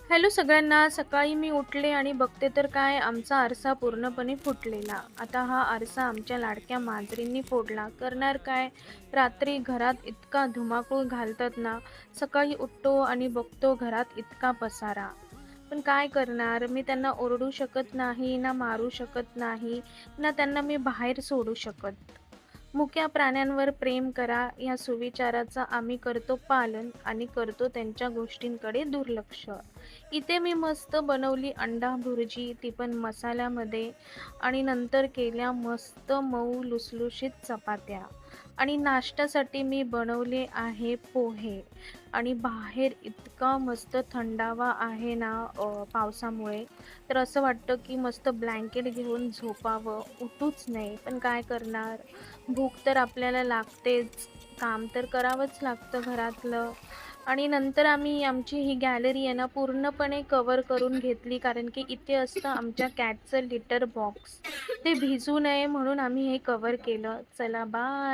Hello सगळ्यांना. सकाळी मी उठले आणि बघते तर काय आमचा आरसा पूर्णपणे फुटलेला. आता हा आरसा आमच्या लाडक्या मांजरींनी फोडला. करणार काय? रात्री घरात इतका धुमाकूळ घालतात ना, सकाळी उठतो आणि बघतो घरात इतका पसारा. पण काय करणार? मी त्यांना ओरडू शकत नाही, ना मारू शकत नाही, ना त्यांना मी बाहेर सोडू शकत. मुक्या प्राण्यांवर प्रेम करा या सुविचाराचं आम्ही करतो पालन आणि करतो त्यांच्या गोष्टींकडे दुर्लक्ष. इथे मी मस्त बनवली अंडा भुर्जी, ती पण मसाल्यामध्ये, आणि नंतर केल्या मस्त मऊ लुसलुशीत चपात्या. आणि नाश्त्यासाठी मी बनवले आहे पोहे. आणि बाहेर इतका मस्त थंडावा आहे ना, पावसामुळे, तर असं वाटतं की मस्त ब्लँकेट घेऊन झोपावं, उठूच नाही. पण काय करणार? भूक तर आपल्याला लागतेच, काम तर करावंच लागतं घरातलं. आणि नंतर आम्ही आमची ही गॅलरी आहे ना पूर्णपणे कव्हर करून घेतली, कारण की इथे असतं आमच्या कॅटचं लिटर बॉक्स. ते भिजू नये म्हणून आम्ही हे कव्हर केलं. चला बाय.